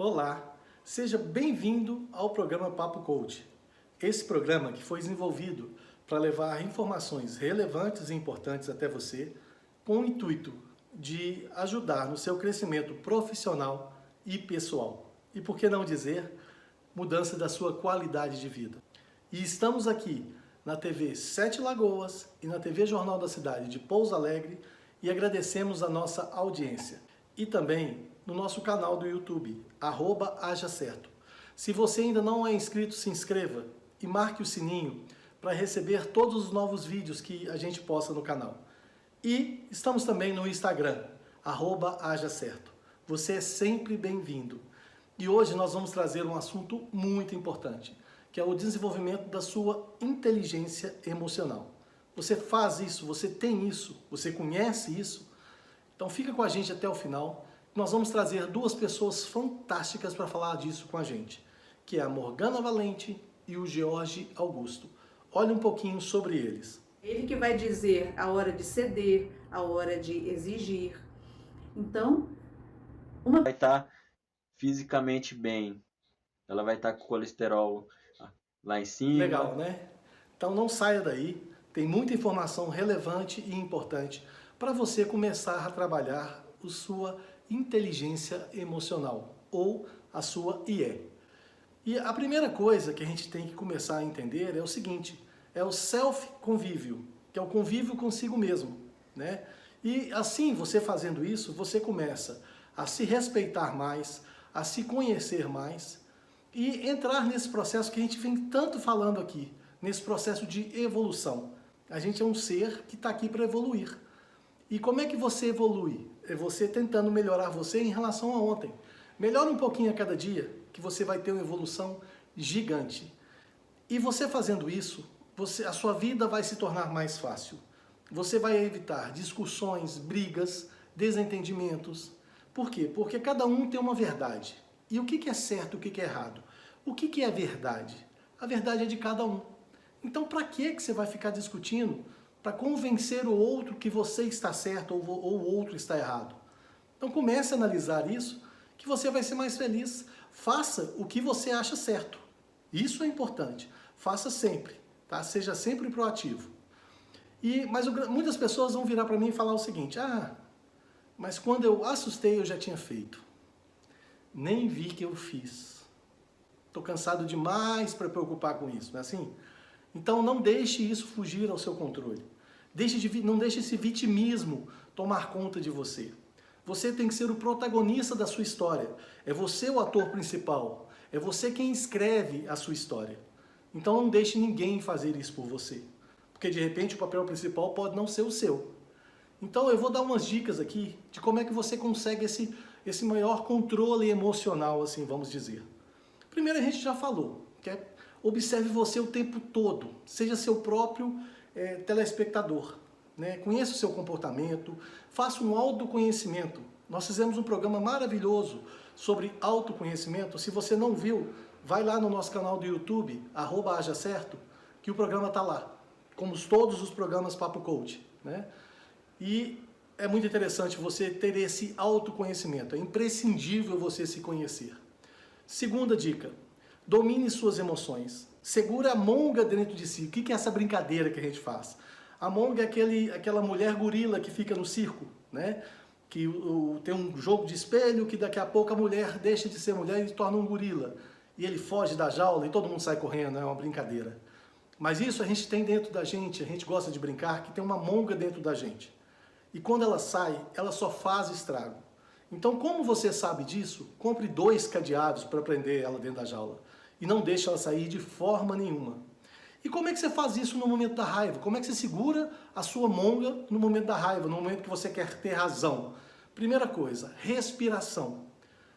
Olá, seja bem-vindo ao programa Papo Coach. Esse programa que foi desenvolvido para levar informações relevantes e importantes até você, com o intuito de ajudar no seu crescimento profissional e pessoal. E por que não dizer, mudança da sua qualidade de vida. E estamos aqui na TV Sete Lagoas e na TV Jornal da Cidade de Pouso Alegre e agradecemos a nossa audiência. E também no nosso canal do YouTube, @hajacerto. Se você ainda não é inscrito, se inscreva e marque o sininho para receber todos os novos vídeos que a gente posta no canal. E estamos também no Instagram, @hajacerto. Você é sempre bem-vindo. E hoje nós vamos trazer um assunto muito importante, que é o desenvolvimento da sua inteligência emocional. Você faz isso, você tem isso, você conhece isso? Então fica com a gente até o final. Nós vamos trazer duas pessoas fantásticas para falar disso com a gente, que é a Morgana Valente e o George Augusto. Olhe um pouquinho sobre eles. Ele que vai dizer a hora de ceder, a hora de exigir. Então, vai estar fisicamente bem, ela vai estar com o colesterol lá em cima. Legal, né? Então não saia daí, tem muita informação relevante e importante para você começar a trabalhar a sua inteligência emocional, ou a sua IE. E a primeira coisa que a gente tem que começar a entender é o seguinte, é o self-convívio, que é o convívio consigo mesmo, né? E assim, você fazendo isso, você começa a se respeitar mais, a se conhecer mais e entrar nesse processo que a gente vem tanto falando aqui, nesse processo de evolução. A gente é um ser que está aqui para evoluir. E como é que você evolui? É você tentando melhorar você em relação a ontem. Melhora um pouquinho a cada dia, que você vai ter uma evolução gigante. E você fazendo isso, a sua vida vai se tornar mais fácil. Você vai evitar discussões, brigas, desentendimentos. Por quê? Porque cada um tem uma verdade. E o que é certo e o que é errado? O que é verdade? A verdade é de cada um. Então, para que você vai ficar discutindo para convencer o outro que você está certo ou o outro está errado? Então, comece a analisar isso, que você vai ser mais feliz. Faça o que você acha certo. Isso é importante. Faça sempre, tá? Seja sempre proativo. Mas muitas pessoas vão virar para mim e falar o seguinte, mas quando eu assustei eu já tinha feito. Nem vi que eu fiz. Estou cansado demais para preocupar com isso, não é assim? Então não deixe isso fugir ao seu controle. Não deixe esse vitimismo tomar conta de você. Você tem que ser o protagonista da sua história. É você o ator principal. É você quem escreve a sua história. Então não deixe ninguém fazer isso por você. Porque de repente o papel principal pode não ser o seu. Então eu vou dar umas dicas aqui de como é que você consegue esse maior controle emocional, assim, vamos dizer. Primeiro a gente já falou, que é observe você o tempo todo, seja seu próprio telespectador, né? Conheça o seu comportamento, faça um autoconhecimento. Nós fizemos um programa maravilhoso sobre autoconhecimento. Se você não viu, vai lá no nosso canal do YouTube, @hajacerto, que o programa está lá, como todos os programas Papo Coach, né? E é muito interessante você ter esse autoconhecimento, é imprescindível você se conhecer. Segunda dica, domine suas emoções. Segura a monga dentro de si. O que é essa brincadeira que a gente faz? A monga é aquela mulher gorila que fica no circo, né? Que tem um jogo de espelho que daqui a pouco a mulher deixa de ser mulher e se torna um gorila. E ele foge da jaula e todo mundo sai correndo, é uma brincadeira. Mas isso a gente tem dentro da gente, a gente gosta de brincar, que tem uma monga dentro da gente. E quando ela sai, ela só faz estrago. Então, como você sabe disso, compre 2 cadeados para prender ela dentro da jaula. E não deixe ela sair de forma nenhuma. E como é que você faz isso no momento da raiva? Como é que você segura a sua monga no momento da raiva, no momento que você quer ter razão? Primeira coisa, respiração.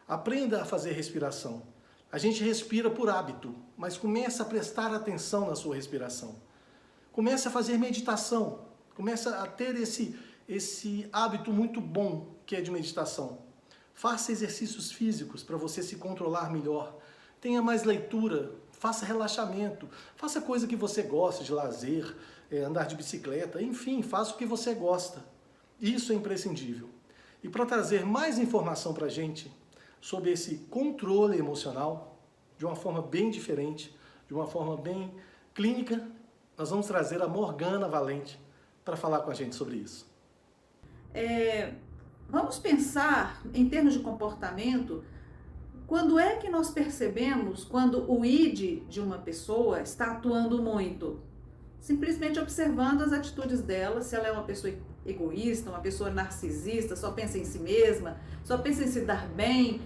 Aprenda a fazer respiração. A gente respira por hábito, mas comece a prestar atenção na sua respiração. Comece a fazer meditação. Comece a ter esse hábito muito bom que é de meditação. Faça exercícios físicos para você se controlar melhor. Tenha mais leitura, faça relaxamento, faça coisa que você gosta de lazer, andar de bicicleta, enfim, faça o que você gosta. Isso é imprescindível. E para trazer mais informação para a gente, sobre esse controle emocional de uma forma bem diferente, de uma forma bem clínica. Nós vamos trazer a Morgana Valente para falar com a gente sobre isso. Vamos pensar em termos de comportamento. Quando é que nós percebemos quando o id de uma pessoa está atuando muito? Simplesmente observando as atitudes dela, se ela é uma pessoa egoísta, uma pessoa narcisista, só pensa em si mesma, só pensa em se dar bem,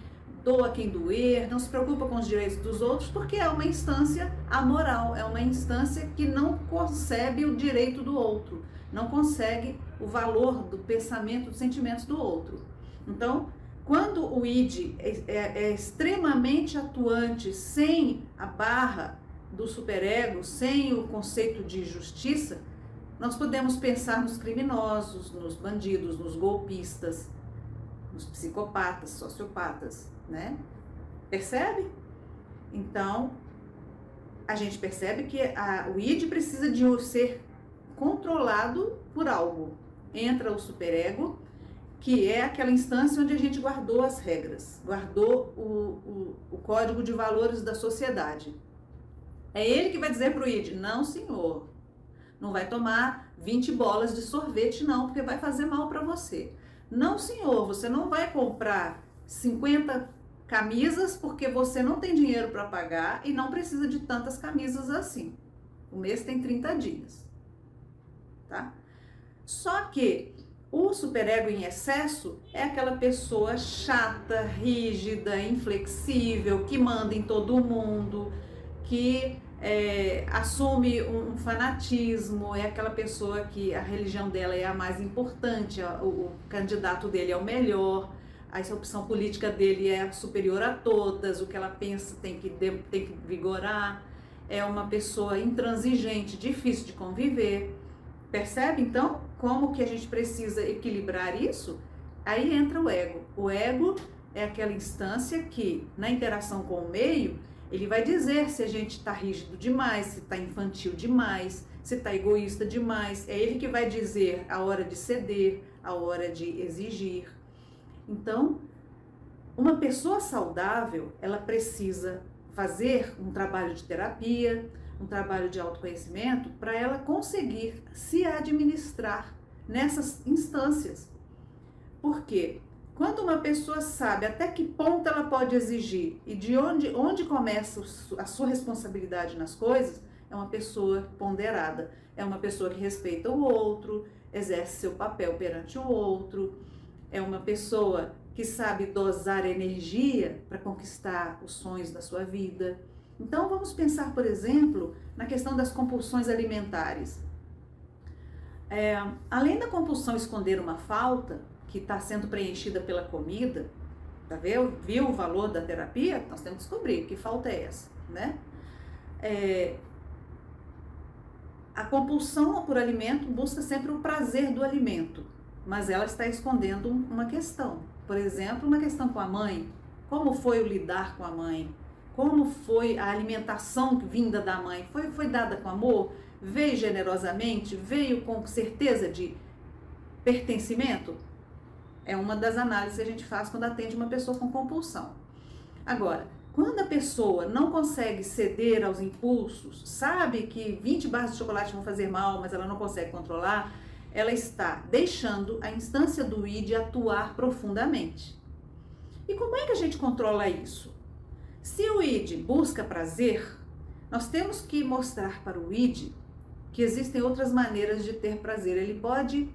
doa quem doer, não se preocupa com os direitos dos outros, porque é uma instância amoral, é uma instância que não concebe o direito do outro, não consegue o valor do pensamento, dos sentimentos do outro. Então, quando o id é extremamente atuante, sem a barra do superego, sem o conceito de justiça, nós podemos pensar nos criminosos, nos bandidos, nos golpistas, nos psicopatas, sociopatas, né? Percebe? Então, a gente percebe que o id precisa de ser controlado por algo. Entra o superego, que é aquela instância onde a gente guardou as regras, guardou o código de valores da sociedade. É ele que vai dizer para o id, não senhor, não vai tomar 20 bolas de sorvete não, porque vai fazer mal para você. Não senhor, você não vai comprar 50 camisas porque você não tem dinheiro para pagar e não precisa de tantas camisas assim. O mês tem 30 dias, tá? Só que o superego em excesso é aquela pessoa chata, rígida, inflexível, que manda em todo mundo, que assume um fanatismo, é aquela pessoa que a religião dela é a mais importante, o candidato dele é o melhor, a opção política dele é superior a todas, o que ela pensa tem que vigorar, é uma pessoa intransigente, difícil de conviver. Percebe, então, como que a gente precisa equilibrar isso? Aí entra o ego. O ego é aquela instância que, na interação com o meio, ele vai dizer se a gente está rígido demais, se está infantil demais, se está egoísta demais. É ele que vai dizer a hora de ceder, a hora de exigir. Então, uma pessoa saudável, ela precisa fazer um trabalho de terapia, um trabalho de autoconhecimento, para ela conseguir se administrar nessas instâncias. Por quê? Quando uma pessoa sabe até que ponto ela pode exigir e de onde começa a sua responsabilidade nas coisas, é uma pessoa ponderada, é uma pessoa que respeita o outro, exerce seu papel perante o outro, é uma pessoa que sabe dosar energia para conquistar os sonhos da sua vida. Então vamos pensar, por exemplo, na questão das compulsões alimentares. Além da compulsão esconder uma falta, que está sendo preenchida pela comida, tá vendo? Viu o valor da terapia? Nós temos que descobrir que falta é essa, né? A compulsão por alimento busca sempre o prazer do alimento, mas ela está escondendo uma questão. Por exemplo, uma questão com a mãe. Como foi o lidar com a mãe? Como foi a alimentação vinda da mãe? Foi dada com amor? Veio generosamente? Veio com certeza de pertencimento? É uma das análises que a gente faz quando atende uma pessoa com compulsão. Agora, quando a pessoa não consegue ceder aos impulsos, sabe que 20 barras de chocolate vão fazer mal, mas ela não consegue controlar, ela está deixando a instância do id atuar profundamente. E como é que a gente controla isso? Se o id busca prazer, nós temos que mostrar para o id que existem outras maneiras de ter prazer. Ele pode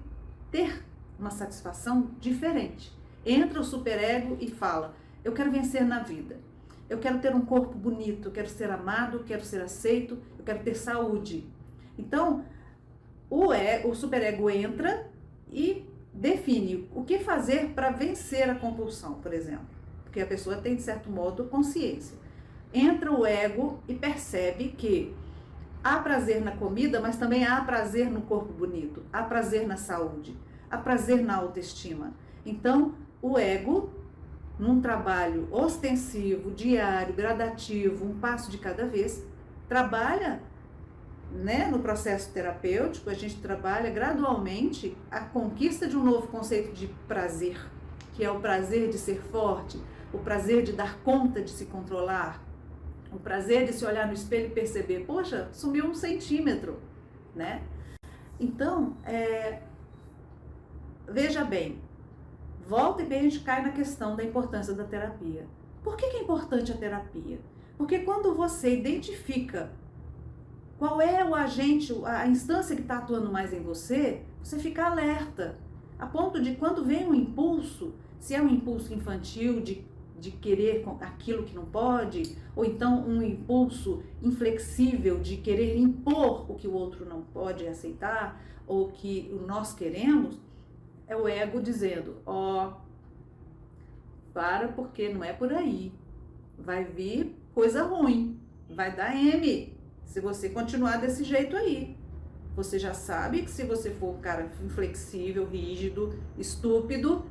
ter uma satisfação diferente. Entra o superego e fala, eu quero vencer na vida, eu quero ter um corpo bonito, eu quero ser amado, eu quero ser aceito, eu quero ter saúde. Então, o superego entra e define o que fazer para vencer a compulsão, por exemplo. Porque a pessoa tem, de certo modo, consciência. Entra o ego e percebe que há prazer na comida, mas também há prazer no corpo bonito, há prazer na saúde, há prazer na autoestima. Então, o ego, num trabalho ostensivo, diário, gradativo, um passo de cada vez, trabalha, né, no processo terapêutico, a gente trabalha gradualmente a conquista de um novo conceito de prazer, que é o prazer de ser forte, o prazer de dar conta de se controlar, o prazer de se olhar no espelho e perceber, poxa, sumiu 1 centímetro, né? Então, veja bem, volta e meia a gente cai na questão da importância da terapia. Por que é importante a terapia? Porque quando você identifica qual é o agente, a instância que está atuando mais em você, você fica alerta, a ponto de quando vem um impulso, se é um impulso infantil de querer aquilo que não pode, ou então um impulso inflexível de querer impor o que o outro não pode aceitar, ou que nós queremos, é o ego dizendo, para porque não é por aí, vai vir coisa ruim, vai dar M, se você continuar desse jeito aí. Você já sabe que se você for um cara inflexível, rígido, estúpido,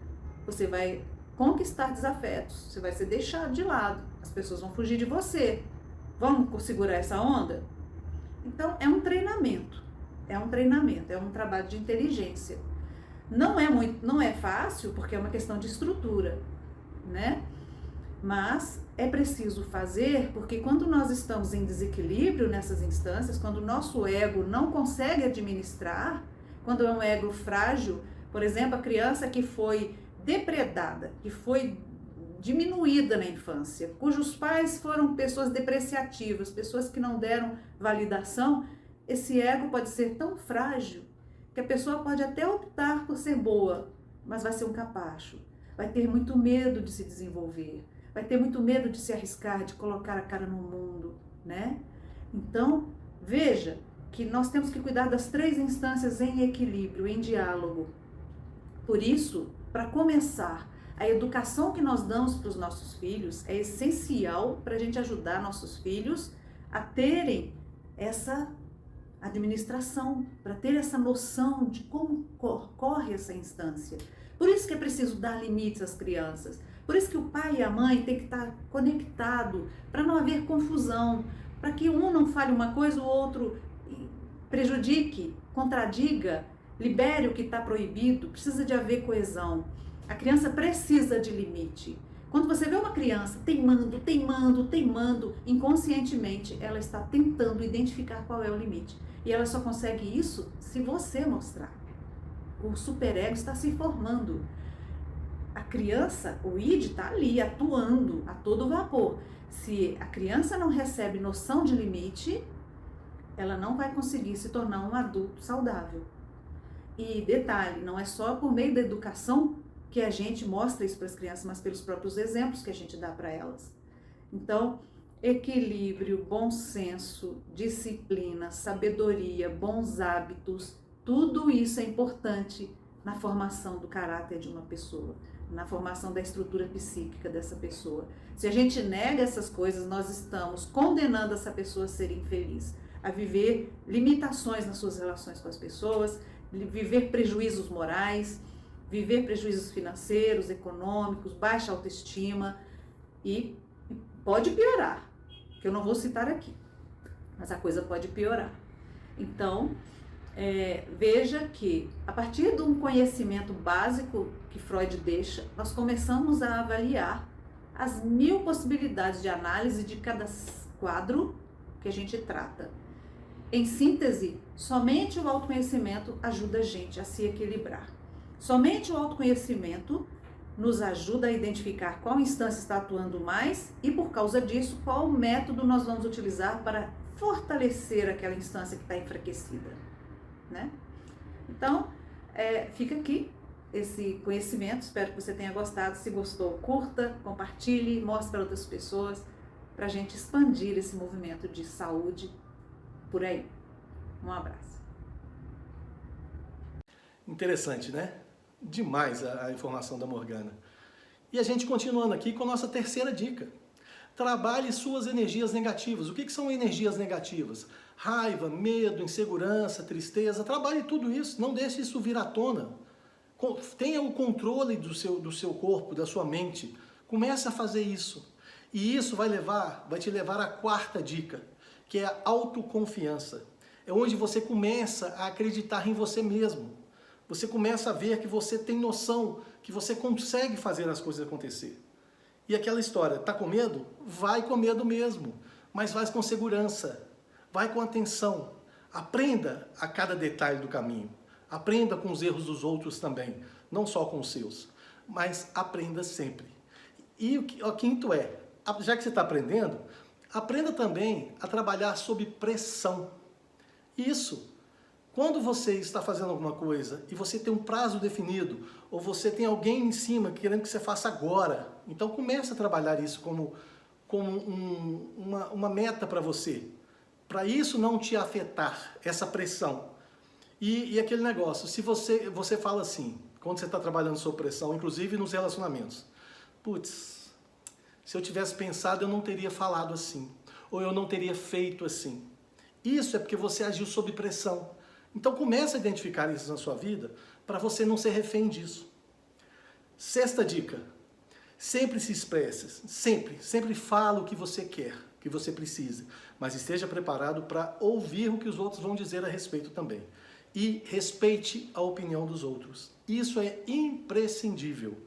você vai conquistar desafetos, você vai ser deixado de lado, as pessoas vão fugir de você. Vamos segurar essa onda? Então, é um treinamento, é um trabalho de inteligência. Não é fácil, porque é uma questão de estrutura, né? Mas é preciso fazer, porque quando nós estamos em desequilíbrio nessas instâncias, quando o nosso ego não consegue administrar, quando é um ego frágil, por exemplo, a criança que foi depredada, que foi diminuída na infância, cujos pais foram pessoas depreciativas, pessoas que não deram validação, esse ego pode ser tão frágil que a pessoa pode até optar por ser boa, mas vai ser um capacho, vai ter muito medo de se desenvolver, vai ter muito medo de se arriscar, de colocar a cara no mundo, né? Então, veja que nós temos que cuidar das 3 instâncias em equilíbrio, em diálogo. Por isso, para começar, a educação que nós damos para os nossos filhos é essencial para a gente ajudar nossos filhos a terem essa administração, para ter essa noção de como corre essa instância. Por isso que é preciso dar limites às crianças. Por isso que o pai e a mãe têm que estar conectados, para não haver confusão, para que um não fale uma coisa, o outro prejudique, contradiga, libere o que está proibido. Precisa de haver coesão. A criança precisa de limite. Quando você vê uma criança teimando, inconscientemente ela está tentando identificar qual é o limite. E ela só consegue isso se você mostrar. O superego está se formando. A criança, o id, está ali atuando a todo vapor. Se a criança não recebe noção de limite, ela não vai conseguir se tornar um adulto saudável. E detalhe, não é só por meio da educação que a gente mostra isso para as crianças, mas pelos próprios exemplos que a gente dá para elas. Então, equilíbrio, bom senso, disciplina, sabedoria, bons hábitos, tudo isso é importante na formação do caráter de uma pessoa, na formação da estrutura psíquica dessa pessoa. Se a gente nega essas coisas, nós estamos condenando essa pessoa a ser infeliz, a viver limitações nas suas relações com as pessoas, viver prejuízos morais, viver prejuízos financeiros, econômicos, baixa autoestima e pode piorar, que eu não vou citar aqui, mas a coisa pode piorar. Então, veja que a partir de um conhecimento básico que Freud deixa, nós começamos a avaliar as 1000 possibilidades de análise de cada quadro que a gente trata. Em síntese, somente o autoconhecimento ajuda a gente a se equilibrar. Somente o autoconhecimento nos ajuda a identificar qual instância está atuando mais e, por causa disso, qual método nós vamos utilizar para fortalecer aquela instância que está enfraquecida, né? Então, fica aqui esse conhecimento, espero que você tenha gostado. Se gostou, curta, compartilhe, mostre para outras pessoas, para a gente expandir esse movimento de saúde por aí. Um abraço. Interessante, né? Demais a informação da Morgana. E a gente continuando aqui com a nossa terceira dica. Trabalhe suas energias negativas. O que são energias negativas? Raiva, medo, insegurança, tristeza. Trabalhe tudo isso, não deixe isso vir à tona. Tenha o controle do seu corpo, da sua mente. Comece a fazer isso. E isso vai te levar à quarta dica, que é a autoconfiança. É onde você começa a acreditar em você mesmo. Você começa a ver que você tem noção, que você consegue fazer as coisas acontecer. E aquela história, tá com medo? Vai com medo mesmo, mas vai com segurança, vai com atenção. Aprenda a cada detalhe do caminho. Aprenda com os erros dos outros também, não só com os seus, mas aprenda sempre. E o quinto é, já que você está aprendendo, aprenda também a trabalhar sob pressão. Isso. Quando você está fazendo alguma coisa e você tem um prazo definido, ou você tem alguém em cima querendo que você faça agora, então comece a trabalhar isso como uma meta para você, para isso não te afetar, essa pressão. E aquele negócio, se você fala assim, quando você está trabalhando sob pressão, inclusive nos relacionamentos, putz, se eu tivesse pensado eu não teria falado assim, ou eu não teria feito assim. Isso é porque você agiu sob pressão. Então comece a identificar isso na sua vida para você não ser refém disso. Sexta dica, sempre se expresse, sempre fala o que você quer, o que você precisa, mas esteja preparado para ouvir o que os outros vão dizer a respeito também. E respeite a opinião dos outros. Isso é imprescindível.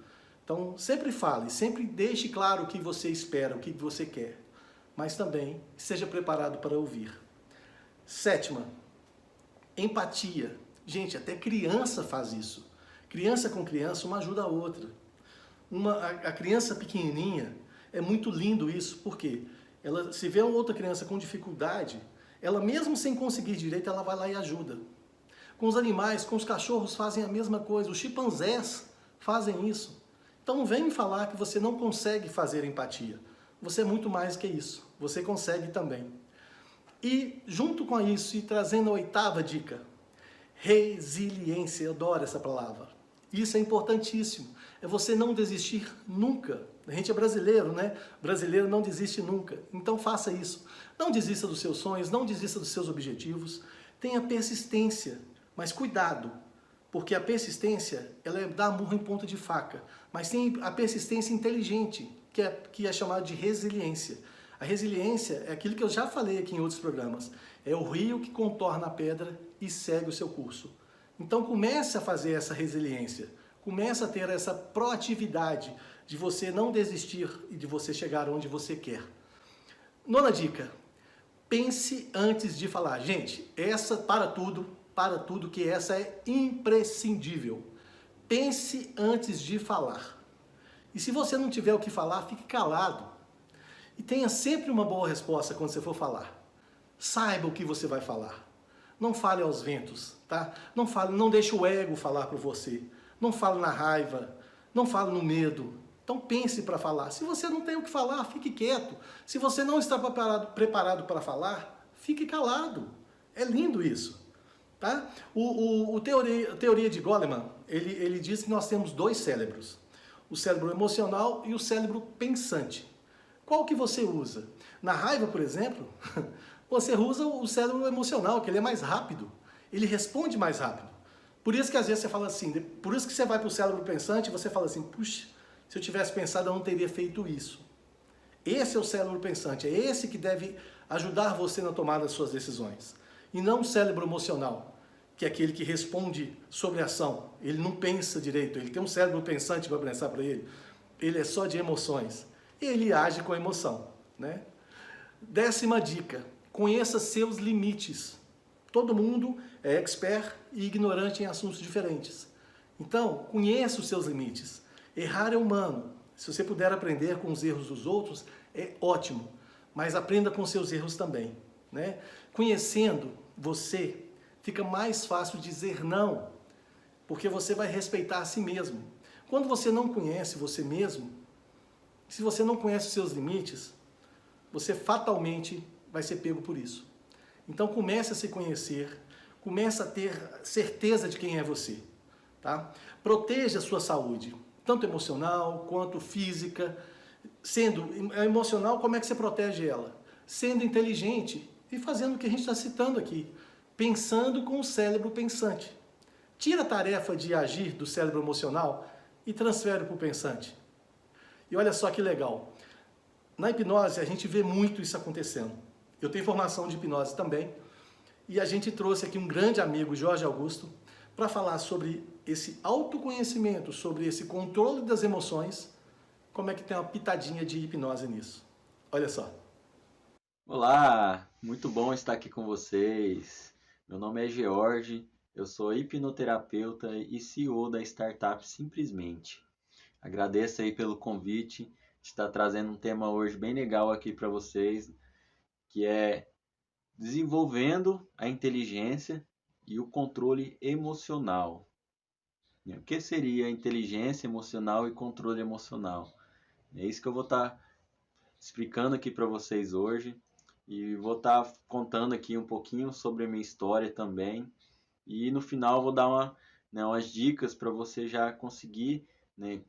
Então sempre fale, sempre deixe claro o que você espera, o que você quer, mas também esteja preparado para ouvir. Sétima, empatia. Gente, até criança faz isso. Criança com criança, uma ajuda a outra. A criança pequenininha, é muito lindo isso, porque ela, se vê outra criança com dificuldade, ela mesmo sem conseguir direito, ela vai lá e ajuda. Com os animais, com os cachorros fazem a mesma coisa, os chimpanzés fazem isso. Então não vem me falar que você não consegue fazer empatia. Você é muito mais que isso, você consegue também. E junto com isso, e trazendo a oitava dica, resiliência, eu adoro essa palavra. Isso é importantíssimo, é você não desistir nunca. A gente é brasileiro, né? Brasileiro não desiste nunca, então faça isso. Não desista dos seus sonhos, não desista dos seus objetivos, tenha persistência, mas cuidado, porque a persistência, ela é dar murro em ponta de faca, mas tem a persistência inteligente, que é chamada de resiliência. A resiliência é aquilo que eu já falei aqui em outros programas. É o rio que contorna a pedra e segue o seu curso. Então comece a fazer essa resiliência. Comece a ter essa proatividade de você não desistir e de você chegar onde você quer. Nona dica. Pense antes de falar. Gente, essa para tudo que essa é imprescindível. Pense antes de falar. E se você não tiver o que falar, fique calado. E tenha sempre uma boa resposta quando você for falar. Saiba o que você vai falar. Não fale aos ventos, tá? Não deixe o ego falar por você. Não fale na raiva, não fale no medo. Então pense para falar. Se você não tem o que falar, fique quieto. Se você não está preparado para falar, fique calado. É lindo isso, tá? A teoria de Goleman, ele diz que nós temos dois cérebros. O cérebro emocional e o cérebro pensante. Qual que você usa? Na raiva, por exemplo, você usa o cérebro emocional, que ele é mais rápido. Ele responde mais rápido. Por isso que às vezes você fala assim, por isso que você vai para o cérebro pensante e você fala assim, puxa, se eu tivesse pensado eu não teria feito isso. Esse é o cérebro pensante, é esse que deve ajudar você na tomada das suas decisões. E não o cérebro emocional, que é aquele que responde sobre a ação. Ele não pensa direito, ele tem um cérebro pensante para pensar para ele. Ele é só de emoções. Ele age com emoção, né? 10ª dica, conheça seus limites. Todo mundo é expert e ignorante em assuntos diferentes. Então, conheça os seus limites. Errar é humano. Se você puder aprender com os erros dos outros, é ótimo. Mas aprenda com seus erros também, né? Conhecendo você, fica mais fácil dizer não, porque você vai respeitar a si mesmo. Quando você não conhece você mesmo, se você não conhece os seus limites, você fatalmente vai ser pego por isso. Então comece a se conhecer, comece a ter certeza de quem é você, tá? Proteja a sua saúde, tanto emocional quanto física. Sendo emocional, como é que você protege ela? Sendo inteligente e fazendo o que a gente está citando aqui, pensando com o cérebro pensante. Tira a tarefa de agir do cérebro emocional e transfere para o pensante. E olha só que legal, na hipnose a gente vê muito isso acontecendo. Eu tenho formação de hipnose também, e a gente trouxe aqui um grande amigo, Jorge Augusto, para falar sobre esse autoconhecimento, sobre esse controle das emoções como é que tem uma pitadinha de hipnose nisso. Olha só. Olá, muito bom estar aqui com vocês. Meu nome é George, eu sou hipnoterapeuta e CEO da startup Simplesmente. Agradeço aí pelo convite de estar trazendo um tema hoje bem legal aqui para vocês, que é desenvolvendo a inteligência e o controle emocional. O que seria inteligência emocional e controle emocional? É isso que eu vou estar explicando aqui para vocês hoje e vou estar contando aqui um pouquinho sobre a minha história também. E no final vou dar umas dicas para você já conseguir, né,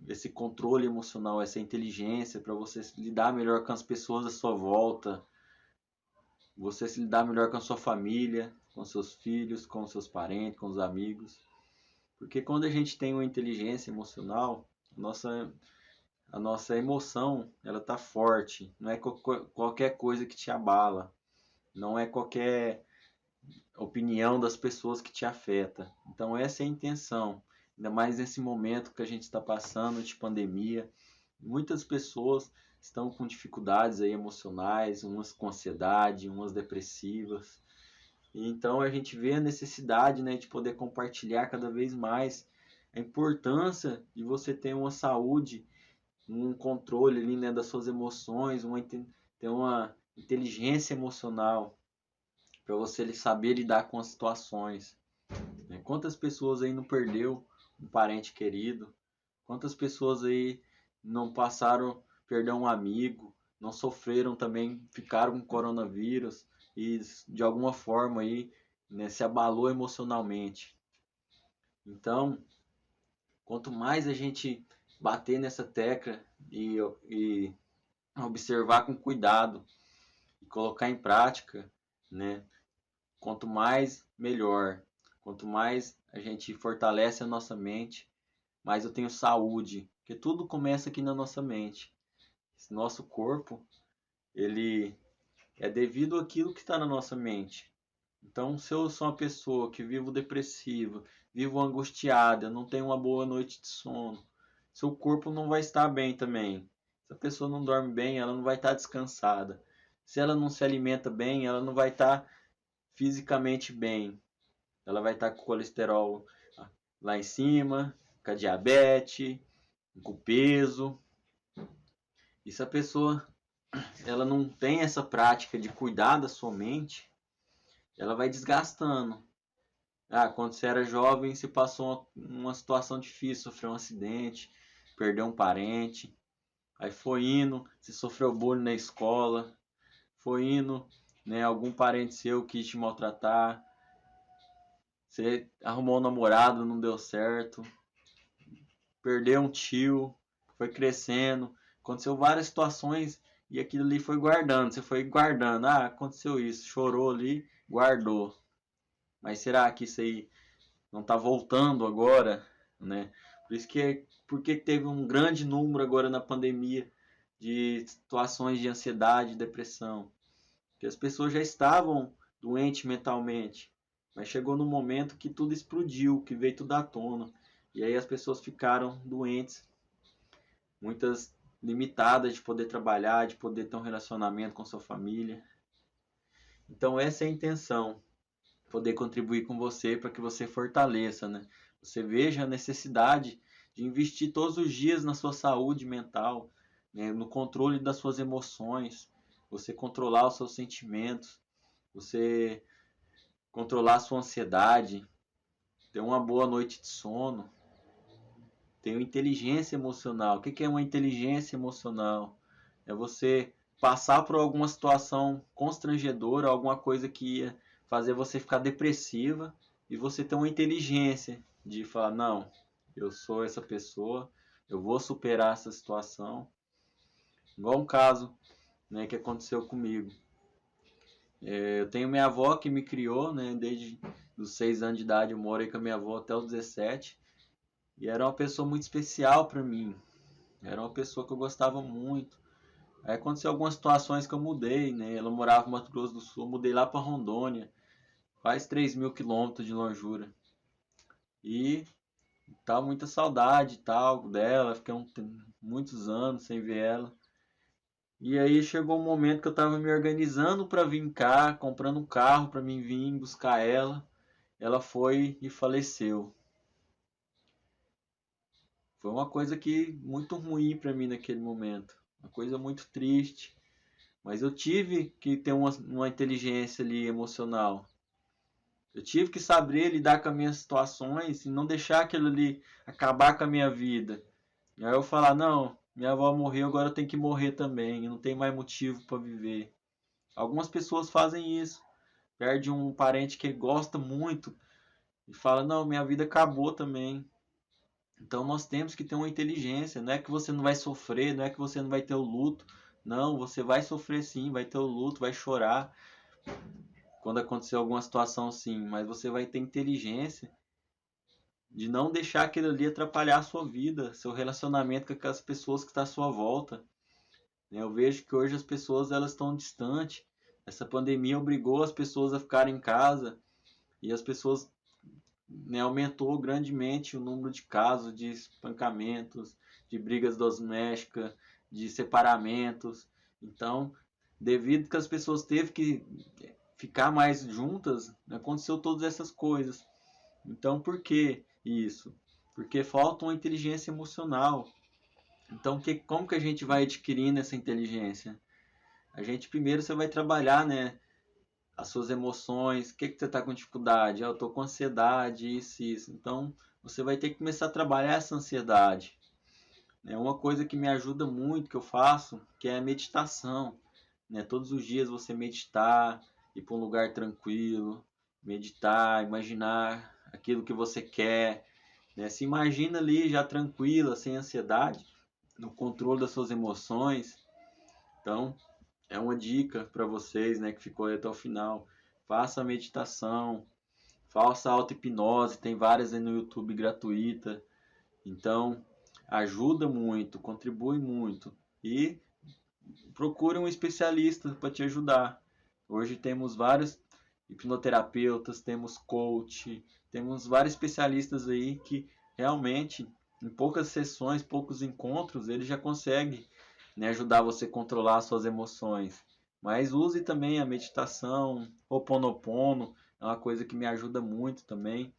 esse controle emocional, essa inteligência, para você lidar melhor com as pessoas à sua volta, você se lidar melhor com a sua família, com seus filhos, com seus parentes, com os amigos. Porque quando a gente tem uma inteligência emocional, a nossa emoção ela tá forte, não é qualquer coisa que te abala, não é qualquer opinião das pessoas que te afeta. Então essa é a intenção, ainda mais nesse momento que a gente está passando de pandemia. Muitas pessoas estão com dificuldades aí emocionais, umas com ansiedade, umas depressivas. E então a gente vê a necessidade, né, de poder compartilhar cada vez mais a importância de você ter uma saúde, um controle ali, né, das suas emoções, ter uma inteligência emocional para você saber lidar com as situações. Né? Quantas pessoas aí não perdeu um parente querido? Quantas pessoas aí não passaram, perder um amigo, não sofreram também, ficaram com coronavírus e de alguma forma aí, né, se abalou emocionalmente. Então, quanto mais a gente bater nessa tecla e observar com cuidado e colocar em prática, né, quanto mais melhor. Quanto mais a gente fortalece a nossa mente, mais eu tenho saúde, porque tudo começa aqui na nossa mente. Esse nosso corpo, ele é devido àquilo que está na nossa mente. Então, se eu sou uma pessoa que vivo depressiva, vivo angustiada, não tenho uma boa noite de sono, seu corpo não vai estar bem também. Se a pessoa não dorme bem, ela não vai estar descansada. Se ela não se alimenta bem, ela não vai estar fisicamente bem. Ela vai estar com o colesterol lá em cima, com a diabetes, com o peso. E se a pessoa ela não tem essa prática de cuidar da sua mente, ela vai desgastando. Quando você era jovem, você passou uma situação difícil, sofreu um acidente, perdeu um parente, aí foi indo, você sofreu bullying na escola, foi indo, né, algum parente seu quis te maltratar, você arrumou um namorado, não deu certo, perdeu um tio, foi crescendo, aconteceu várias situações e aquilo ali foi guardando, você foi guardando, aconteceu isso, chorou ali, guardou. Mas será que isso aí não está voltando agora, né? Por isso que porque teve um grande número agora na pandemia de situações de ansiedade, depressão, que as pessoas já estavam doentes mentalmente, mas chegou no momento que tudo explodiu, que veio tudo à tona, e aí as pessoas ficaram doentes, muitas limitadas de poder trabalhar, de poder ter um relacionamento com sua família. Então essa é a intenção, poder contribuir com você para que você fortaleça, né? Você veja a necessidade de investir todos os dias na sua saúde mental, né? No controle das suas emoções, você controlar os seus sentimentos, você controlar a sua ansiedade, ter uma boa noite de sono, ter uma inteligência emocional. O que é uma inteligência emocional? É você passar por alguma situação constrangedora, alguma coisa que ia fazer você ficar depressiva e você ter uma inteligência de falar, não, eu sou essa pessoa, eu vou superar essa situação. Igual um caso, né, que aconteceu comigo. Eu tenho minha avó que me criou, né, desde os 6 anos de idade, eu morei com a minha avó até os 17, e era uma pessoa muito especial para mim. Era uma pessoa que eu gostava muito. Aí aconteceu algumas situações que eu mudei, né? Ela morava no Mato Grosso do Sul, eu mudei lá para Rondônia, quase 3.000 quilômetros de longura. E Tá muita saudade e tal dela, fiquei muitos anos sem ver ela. E aí chegou um momento que eu tava me organizando para vir cá, comprando um carro para mim vir buscar ela. Ela foi e faleceu. Foi uma coisa que muito ruim para mim naquele momento, uma coisa muito triste. Mas eu tive que ter uma inteligência ali emocional. Eu tive que saber lidar com as minhas situações e não deixar aquilo ali acabar com a minha vida. E aí eu falar, não, minha avó morreu, agora eu tenho que morrer também, eu não tenho mais motivo para viver. Algumas pessoas fazem isso. Perde um parente que gosta muito e fala, não, minha vida acabou também. Então nós temos que ter uma inteligência, não é que você não vai sofrer, não é que você não vai ter o luto. Não, você vai sofrer sim, vai ter o luto, vai chorar quando acontecer alguma situação assim, mas você vai ter inteligência de não deixar aquilo ali atrapalhar a sua vida, seu relacionamento com aquelas pessoas que estão à sua volta. Eu vejo que hoje as pessoas elas estão distantes. Essa pandemia obrigou as pessoas a ficarem em casa e as pessoas, aumentou grandemente o número de casos de espancamentos, de brigas domésticas, de separamentos. Então, devido que as pessoas teve que ficar mais juntas, aconteceu todas essas coisas. Então, por que isso? Porque falta uma inteligência emocional. Então, como que a gente vai adquirindo essa inteligência? A gente primeiro você vai trabalhar, né, as suas emoções. O que você está com dificuldade? Eu estou com ansiedade, isso. Então, você vai ter que começar a trabalhar essa ansiedade. É uma coisa que me ajuda muito, que eu faço, que é a meditação. Né? Todos os dias você meditar, ir para um lugar tranquilo, meditar, imaginar aquilo que você quer. Né? Se imagina ali já tranquila, sem ansiedade, no controle das suas emoções. Então, é uma dica para vocês, né, que ficou aí até o final. Faça a meditação, faça auto-hipnose, tem várias aí no YouTube gratuita. Então, ajuda muito, contribui muito. E procure um especialista para te ajudar. Hoje temos vários hipnoterapeutas, temos coach, temos vários especialistas aí que realmente, em poucas sessões, poucos encontros, ele já consegue, né, ajudar você a controlar suas emoções. Mas use também a meditação, o Ho'oponopono, é uma coisa que me ajuda muito também.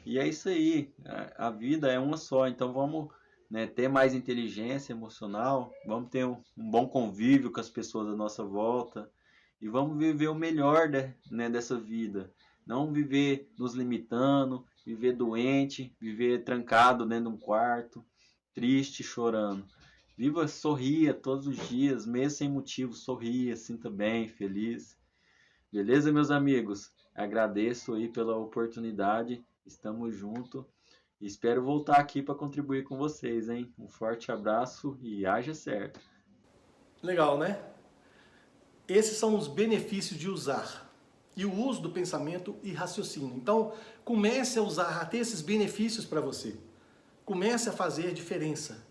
E é isso aí, a vida é uma só, então vamos, né, ter mais inteligência emocional, vamos ter um bom convívio com as pessoas à nossa volta e vamos viver o melhor, né, dessa vida. Não viver nos limitando, viver doente, viver trancado dentro de um quarto, triste, chorando. Viva, sorria todos os dias, mesmo sem motivo, sorria, sinta bem, feliz. Beleza, meus amigos? Agradeço aí pela oportunidade. Estamos juntos. Espero voltar aqui para contribuir com vocês, hein? Um forte abraço e haja certo. Legal, né? Esses são os benefícios de usar. E o uso do pensamento e raciocínio. Então, comece a usar, a ter esses benefícios para você. Comece a fazer diferença.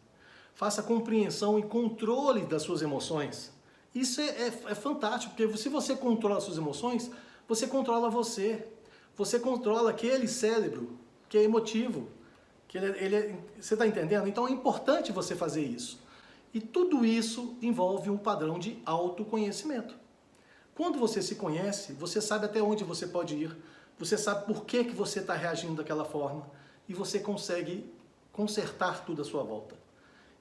Faça compreensão e controle das suas emoções. Isso é fantástico, porque se você controla as suas emoções, você controla você. Você controla aquele cérebro que é emotivo. Você está entendendo? Então é importante você fazer isso. E tudo isso envolve um padrão de autoconhecimento. Quando você se conhece, você sabe até onde você pode ir, você sabe por que você está reagindo daquela forma e você consegue consertar tudo à sua volta.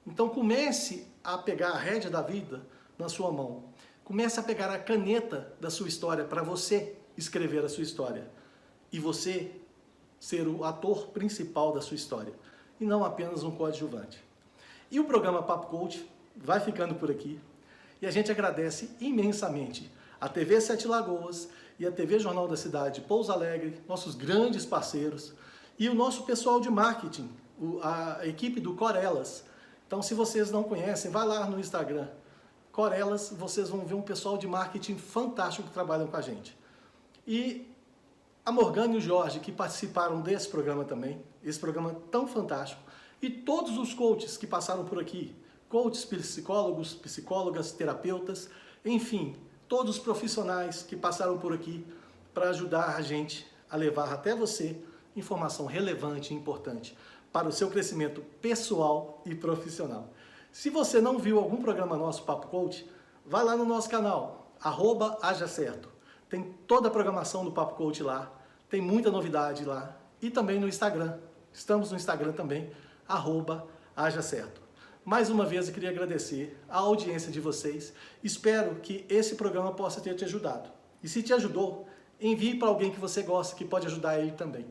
Então comece a pegar a rédea da vida na sua mão. Comece a pegar a caneta da sua história para você escrever a sua história. E você ser o ator principal da sua história. E não apenas um coadjuvante. E o programa Papo Coach vai ficando por aqui. E a gente agradece imensamente a TV Sete Lagoas e a TV Jornal da Cidade Pouso Alegre, nossos grandes parceiros, e o nosso pessoal de marketing, a equipe do Corelas. Então, se vocês não conhecem, vai lá no Instagram, Corelas, vocês vão ver um pessoal de marketing fantástico que trabalham com a gente. E a Morgana e o Jorge, que participaram desse programa também, esse programa tão fantástico, e todos os coaches que passaram por aqui, coaches, psicólogos, psicólogas, terapeutas, enfim, todos os profissionais que passaram por aqui para ajudar a gente a levar até você informação relevante e importante para o seu crescimento pessoal e profissional. Se você não viu algum programa nosso, Papo Coach, vai lá no nosso canal, @hajacerto. Tem toda a programação do Papo Coach lá, tem muita novidade lá. E também no Instagram, estamos no Instagram também, @hajacerto. Mais uma vez eu queria agradecer a audiência de vocês, espero que esse programa possa ter te ajudado. E se te ajudou, envie para alguém que você gosta, que pode ajudar ele também.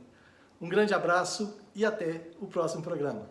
Um grande abraço e até o próximo programa.